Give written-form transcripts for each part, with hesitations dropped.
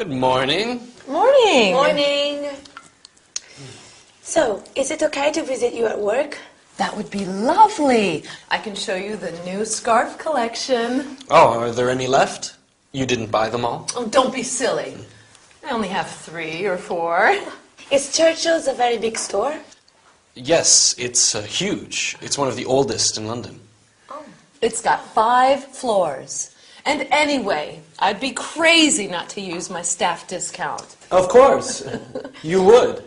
Good morning. Morning. Morning. So, is it okay to visit you at work? That would be lovely. I can show you the new scarf collection. Oh, are there any left? You didn't buy them all? Oh, don't be silly. I only have 3 or 4. Is Churchill's a very big store? Yes, it's huge. It's one of the oldest in London. Oh. It's got 5 floors. And anyway, I'd be crazy not to use my staff discount. Of course. You would.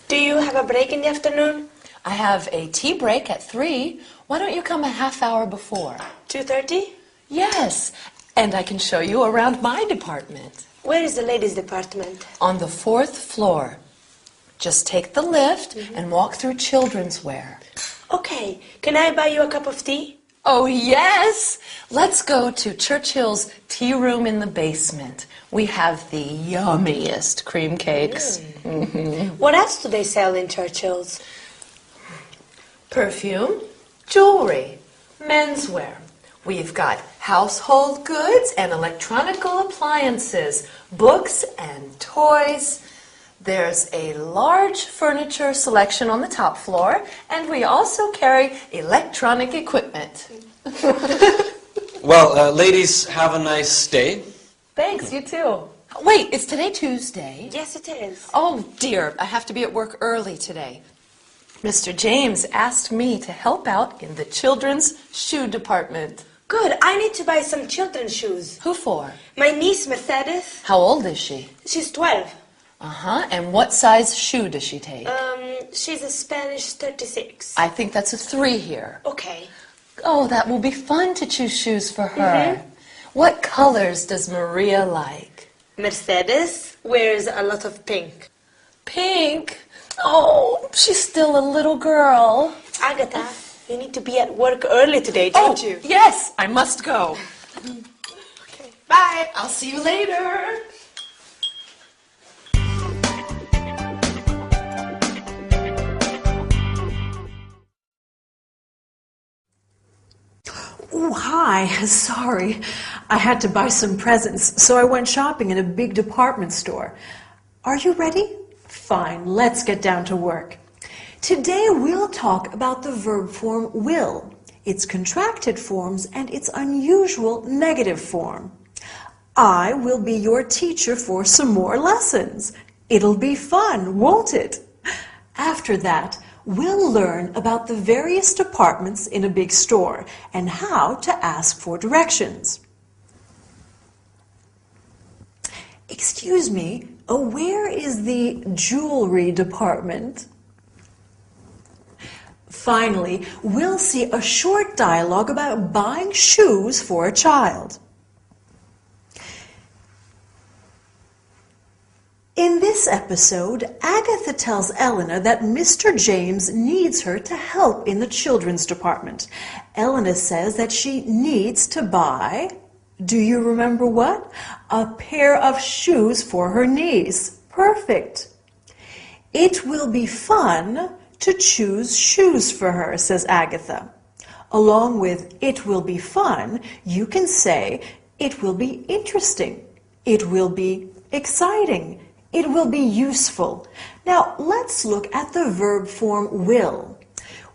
Do you have a break in the afternoon? I have a tea break at 3. Why don't you come a half hour before? 2:30? Yes, and I can show you around my department. Where is the ladies' department? On the 4th floor. Just take the lift and walk through children's wear. Okay, can I buy you a cup of tea? Oh, yes! Let's go to Churchill's tea room in the basement. We have the yummiest cream cakes. What else do they sell in Churchill's? Perfume, jewelry, menswear. We've got household goods and electronical appliances, books and toys. There's a large furniture selection on the top floor, and we also carry electronic equipment. Well, ladies, have a nice day. Thanks, you too. Wait, is today Tuesday? Yes, it is. Oh, dear, I have to be at work early today. Mr. James asked me to help out in the children's shoe department. Good, I need to buy some children's shoes. Who for? My niece, Mercedes, How old is she? she's 12. Uh-huh, and what size shoe does she take? She's a Spanish 36. I think that's a 3 here. Okay. Oh, that will be fun to choose shoes for her. What colors does Maria like? Mercedes wears a lot of pink. Pink? Oh, she's still a little girl. Agatha, you need to be at work early today, don't you? Yes, I must go. Okay. Bye. I'll see you later. Oh, hi. Sorry. I had to buy some presents, so I went shopping in a big department store. Are you ready? Fine, let's get down to work. Today we'll talk about the verb form will, its contracted forms, and its unusual negative form. I will be your teacher for some more lessons. It'll be fun, won't it? After that, we'll learn about the various departments in a big store and how to ask for directions. Excuse me, where is the jewelry department? Finally, we'll see a short dialogue about buying shoes for a child. In this episode, Agatha tells Elena that Mr. James needs her to help in the children's department. Elena says that she needs to buy, do you remember what? A pair of shoes for her niece. Perfect. It will be fun to choose shoes for her, says Agatha. Along with it will be fun, you can say it will be interesting. It will be exciting. It will be useful. Now, let's look at the verb form will.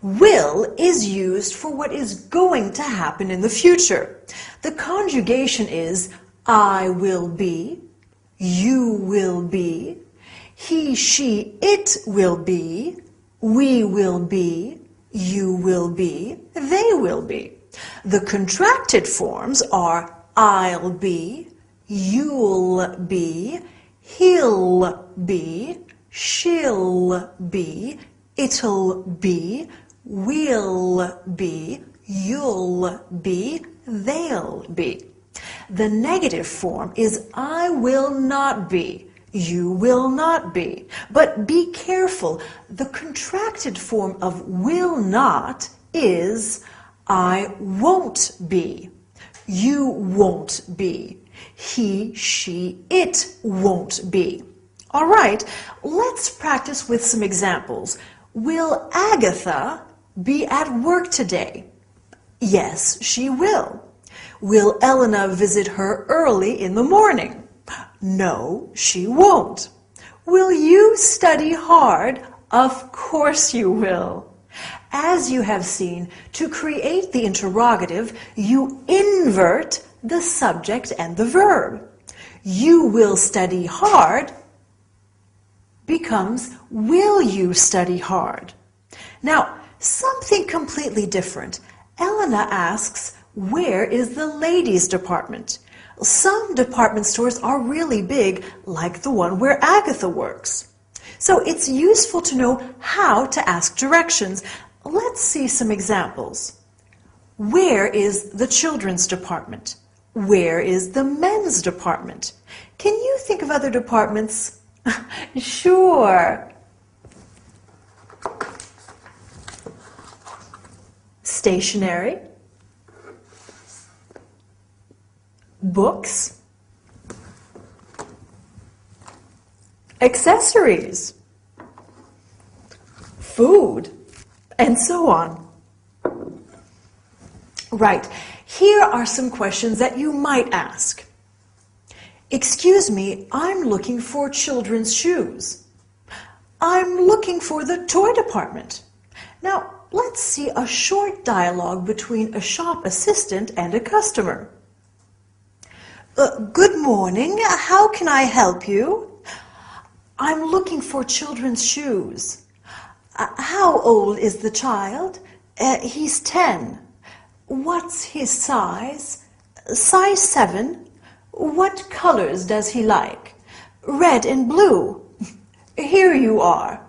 Will is used for what is going to happen in the future. The conjugation is I will be, you will be, he, she, it will be, we will be, you will be, they will be. The contracted forms are I'll be, you'll be, he'll be, she'll be, it'll be, we'll be, you'll be, they'll be. The negative form is I will not be, you will not be. But be careful, the contracted form of will not is I won't be, you won't be, he, she, it won't be. All right, let's practice with some examples. Will Agatha be at work today? Yes, she will. Will Elena visit her early in the morning? No, she won't. Will you study hard? Of course you will. As you have seen, to create the interrogative, you invert the subject and the verb. You will study hard becomes will you study hard. Now, something completely different. Elena asks, where is the ladies' department? Some department stores are really big, like the one where Agatha works. So it's useful to know how to ask directions. Let's see some examples. Where is the children's department? Where is the men's department? Can you think of other departments? Sure. Stationery. Books. Accessories. Food. And so on. Right, here are some questions that you might ask. Excuse me, I'm looking for children's shoes. I'm looking for the toy department. Now, let's see a short dialogue between a shop assistant and a customer. Good morning, how can I help you? I'm looking for children's shoes. How old is the child? He's 10. What's his size? Size 7. What colors does he like? Red and blue. Here you are.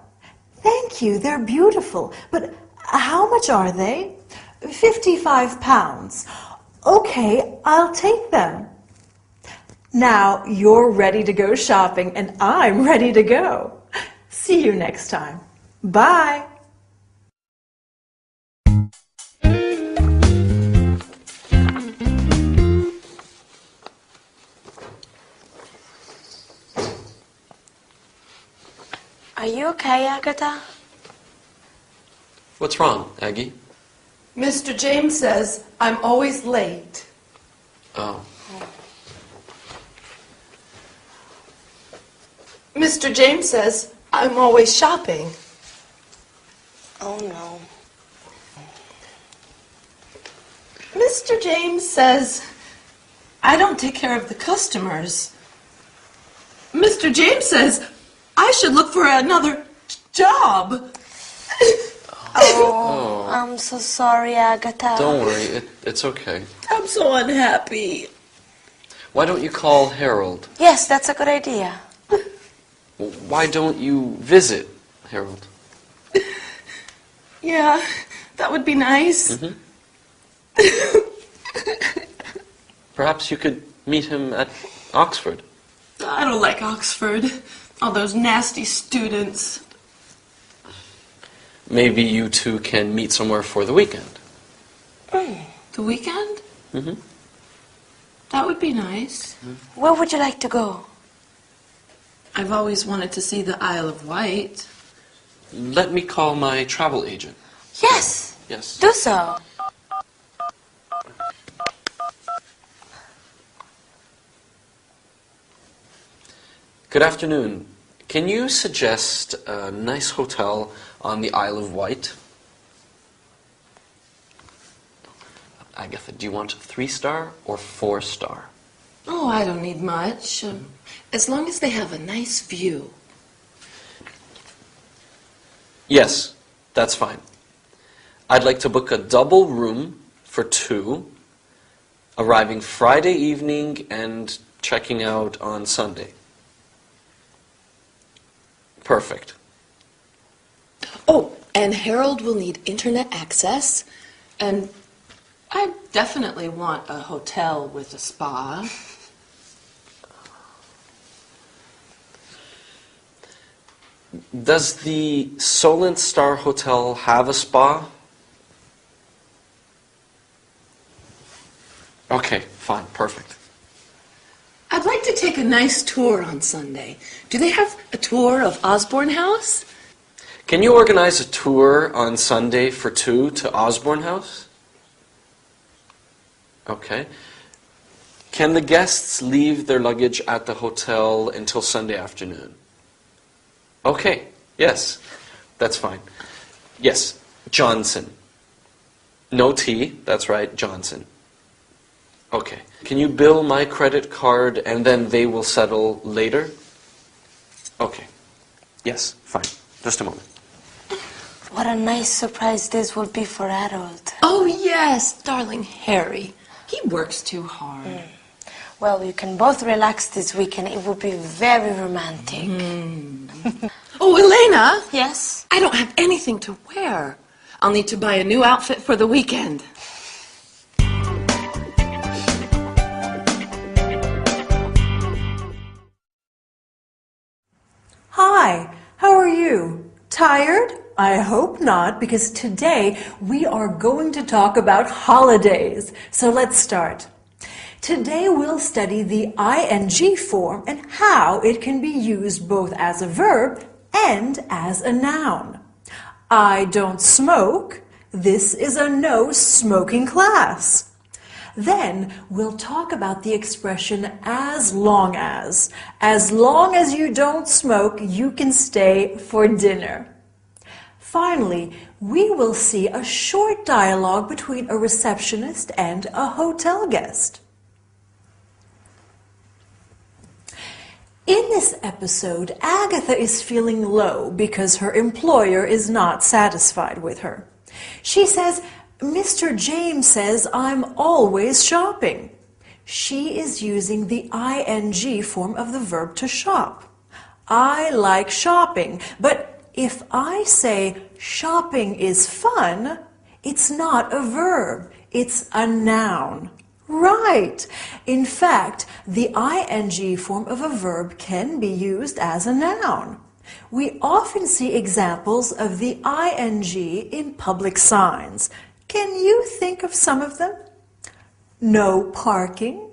Thank you, they're beautiful. But how much are they? 55 pounds. Okay, I'll take them. Now you're ready to go shopping and I'm ready to go. See you next time. Bye. Are you okay, Agatha? What's wrong, Aggie? Mr. James says I'm always late. Oh. Mr. James says I'm always shopping. Oh, no. Mr. James says I don't take care of the customers. Mr. James says I should look for another job. Oh, I'm so sorry, Agatha. Don't worry, it's okay. I'm so unhappy. Why don't you call Harold? Yes, that's a good idea. Why don't you visit Harold? Yeah, that would be nice. Perhaps you could meet him at Oxford. I don't like Oxford. All those nasty students. Maybe you two can meet somewhere for the weekend. The weekend? Mm-hmm. That would be nice. Where would you like to go? I've always wanted to see the Isle of Wight. Let me call my travel agent. Yes. Yes. Do so. Good afternoon. Can you suggest a nice hotel on the Isle of Wight? Agatha, do you want 3-star or 4-star? Oh, I don't need much. As long as they have a nice view. Yes, that's fine. I'd like to book a double room for 2, arriving Friday evening and checking out on Sunday. Perfect. Oh, and Harold will need internet access. And I definitely want a hotel with a spa. Does the Solent Star Hotel have a spa? Okay, fine, perfect. I'd like to take a nice tour on Sunday. Do they have a tour of Osborne House? Can you organize a tour on Sunday for 2 to Osborne House? Okay. Can the guests leave their luggage at the hotel until Sunday afternoon? Okay, yes, that's fine. Yes, Johnson. No T, that's right, Johnson. Okay. Can you bill my credit card and then they will settle later? Okay. Yes, fine. Just a moment. What a nice surprise this will be for Harold. Oh, yes, darling Harry. He works too hard. Well, you can both relax this weekend. It will be very romantic. Oh, Elena! Yes? I don't have anything to wear. I'll need to buy a new outfit for the weekend. Hi, how are you? Tired? I hope not, because today we are going to talk about holidays. So let's start. Today we'll study the ing form and how it can be used both as a verb and as a noun. I don't smoke. This is a no smoking class. Then we'll talk about the expression as long as. As long as you don't smoke, you can stay for dinner. Finally, we will see a short dialogue between a receptionist and a hotel guest. In this episode, Agatha is feeling low because her employer is not satisfied with her. She says, Mr. James says I'm always shopping. She is using the ing form of the verb to shop. I like shopping, but if I say shopping is fun, it's not a verb, it's a noun. Right. In fact, the ing form of a verb can be used as a noun. We often see examples of the ing in public signs. Can you think of some of them? No parking,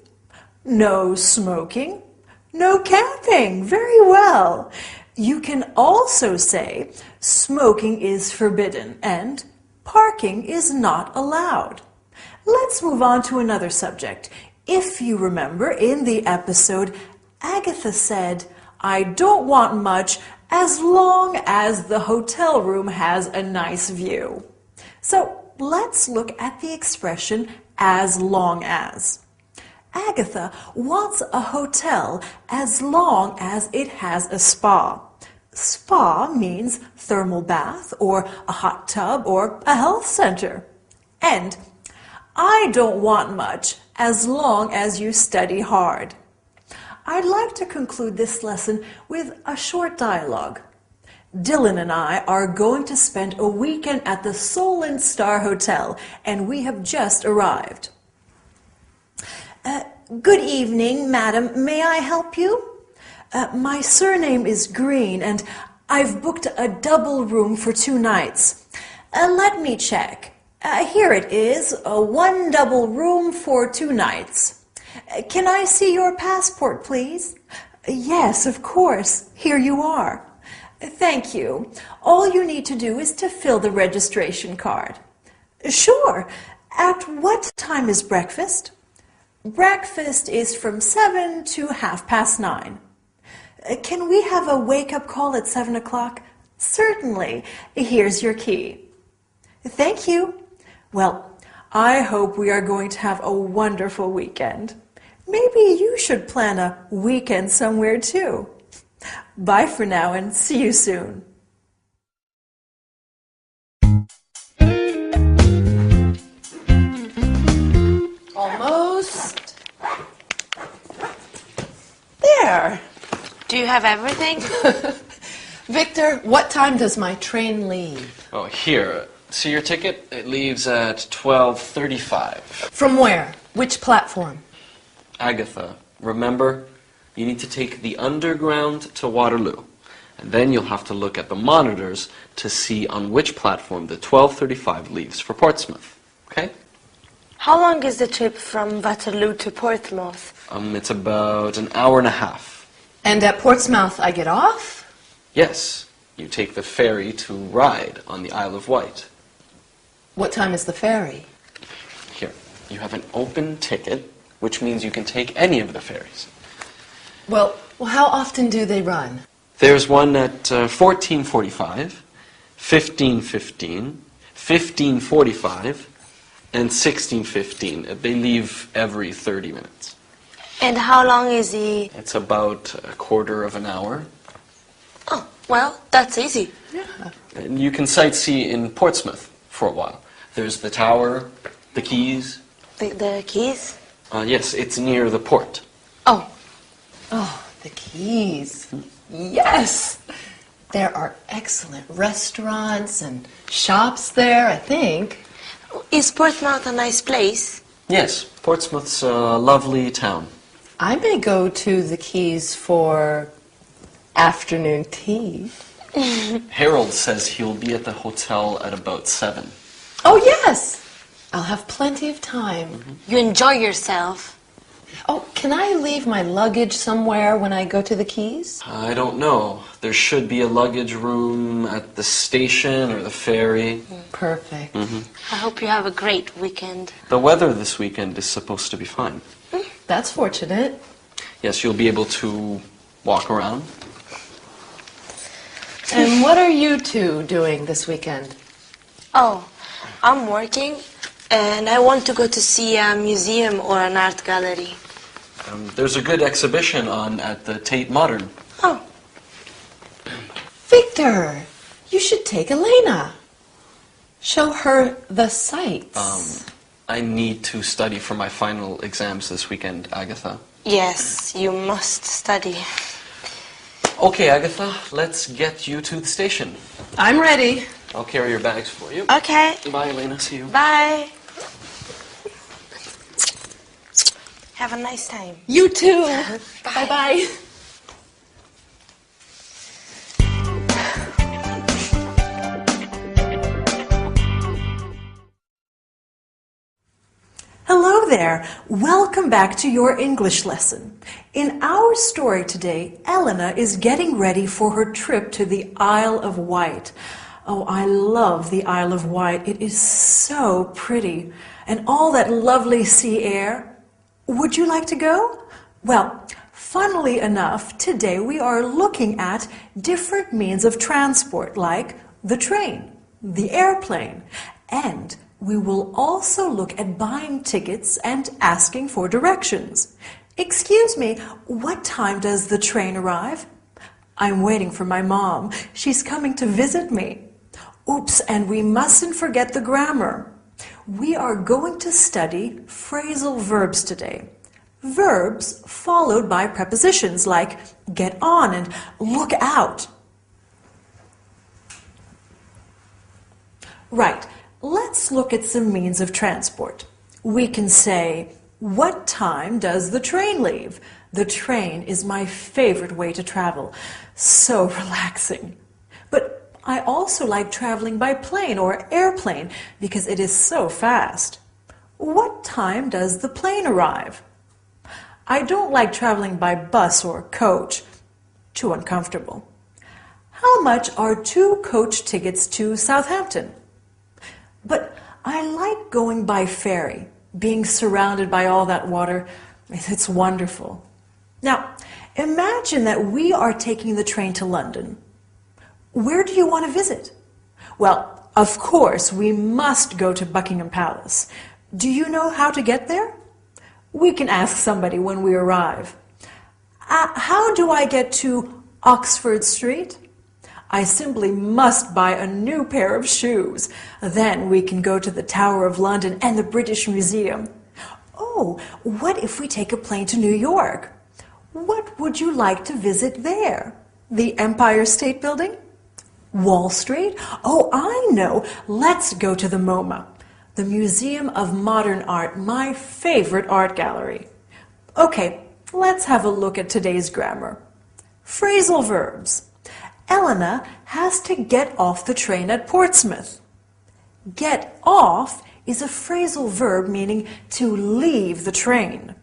no smoking, no camping. Very well. You can also say smoking is forbidden and parking is not allowed. Let's move on to another subject. If you remember, in the episode, Agatha said, I don't want much as long as the hotel room has a nice view. So let's look at the expression as long as. Agatha wants a hotel as long as it has a spa. Spa means thermal bath or a hot tub or a health center. And I don't want much as long as you study hard. I'd like to conclude this lesson with a short dialogue. Dylan and I are going to spend a weekend at the Solent Star Hotel, and we have just arrived. Good evening, madam. May I help you? My surname is Green, and I've booked a double room for 2 nights. Let me check. Here it is, 1 double room for 2 nights. Can I see your passport, please? Yes, of course. Here you are. Thank you. All you need to do is to fill the registration card. Sure. At what time is breakfast? Breakfast is from 7 to 9:30. Can we have a wake-up call at 7 o'clock? Certainly. Here's your key. Thank you. Well, I hope we are going to have a wonderful weekend. Maybe you should plan a weekend somewhere too. Bye for now and see you soon. Almost. There. Do you have everything? Victor, what time does my train leave? Oh, here. See your ticket? It leaves at 12:35. From where? Which platform? Agatha, remember, you need to take the underground to Waterloo. And then you'll have to look at the monitors to see on which platform the 12:35 leaves for Portsmouth. Okay? How long is the trip from Waterloo to Portsmouth? It's about an hour and a half. And at Portsmouth I get off? Yes, you take the ferry to Ryde on the Isle of Wight. What time is the ferry? Here, you have an open ticket. which means you can take any of the ferries. Well, how often do they run? There's one at 14:45, 15:15, 15:45, and 16:15. They leave every 30 minutes. And how long is the... It's about a quarter of an hour. Oh, well, that's easy. And you can sightsee in Portsmouth for a while. There's the tower, the quays. The keys? Yes, it's near the port. Oh, Oh, the Keys. Yes! There are excellent restaurants and shops there, I think. is Portsmouth a nice place? Yes, Portsmouth's a lovely town. I may go to the Keys for afternoon tea. Harold says he'll be at the hotel at about 7. Oh, yes! I'll have plenty of time. You enjoy yourself. Oh, can I leave my luggage somewhere when I go to the Keys? I don't know. There should be a luggage room at the station or the ferry. Perfect. I hope you have a great weekend. The weather this weekend is supposed to be fine. That's fortunate. Yes, you'll be able to walk around. And what are you two doing this weekend? Oh, I'm working, and I want to go to see a museum or an art gallery. There's a good exhibition on at the Tate Modern. Oh, Victor, you should take Elena. Show her the sights. I need to study for my final exams this weekend, Agatha. yes, you must study. Okay, Agatha, let's get you to the station. I'm ready. I'll carry your bags for you. Okay, Bye, Elena. See you. bye. Have a nice time. You too. Bye-bye. Hello there. Welcome back to your English lesson. In our story today, Elena is getting ready for her trip to the Isle of Wight. Oh, I love the Isle of Wight. It is so pretty. And all that lovely sea air. Would you like to go? Well, funnily enough, today we are looking at different means of transport, like the train, the airplane, and we will also look at buying tickets and asking for directions. Excuse me, what time does the train arrive? I'm waiting for my mom. She's coming to visit me. Oops, and we mustn't forget the grammar. We are going to study phrasal verbs today. Verbs followed by prepositions like get on and look out. Right. Let's look at some means of transport. We can say, what time does the train leave? The train is my favorite way to travel. So relaxing. But I also like traveling by plane or airplane because it is so fast. What time does the plane arrive? I don't like traveling by bus or coach. Too uncomfortable. How much are 2 coach tickets to Southampton? But I like going by ferry, being surrounded by all that water. It's wonderful. Now, imagine that we are taking the train to London. Where do you want to visit? Well, of course, we must go to Buckingham Palace. Do you know how to get there? We can ask somebody when we arrive. How do I get to Oxford Street? I simply must buy a new pair of shoes. Then we can go to the Tower of London and the British Museum. Oh, what if we take a plane to New York? What would you like to visit there? The Empire State Building? Wall Street? Oh, I know. Let's go to the MoMA, the Museum of Modern Art, my favorite art gallery. Okay, let's have a look at today's grammar. Phrasal verbs. Elena has to get off the train at Portsmouth. Get off is a phrasal verb meaning to leave the train.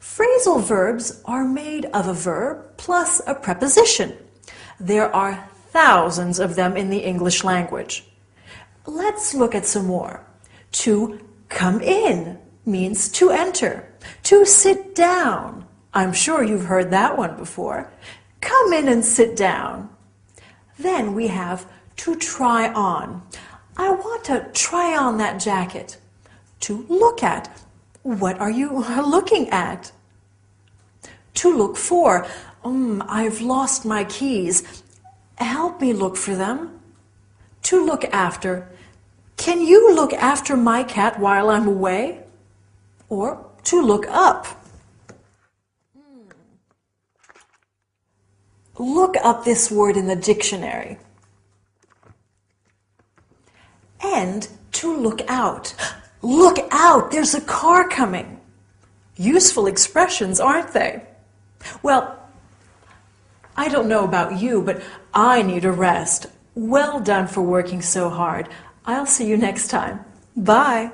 Phrasal verbs are made of a verb plus a preposition. There are thousands of them in the English language. Let's look at some more. To come in, means to enter, to sit down. I'm sure you've heard that one before. Come in and sit down. Then we have to try on. I want to try on that jacket. To look at. What are you looking at? To look for. I've lost my keys. Help me look for them. To look after. Can you look after my cat while I'm away? Or to look up. Look up this word in the dictionary. And to look out. Look out, there's a car coming. Useful expressions, aren't they? Well, I don't know about you, but I need a rest. Well done for working so hard. I'll see you next time. Bye.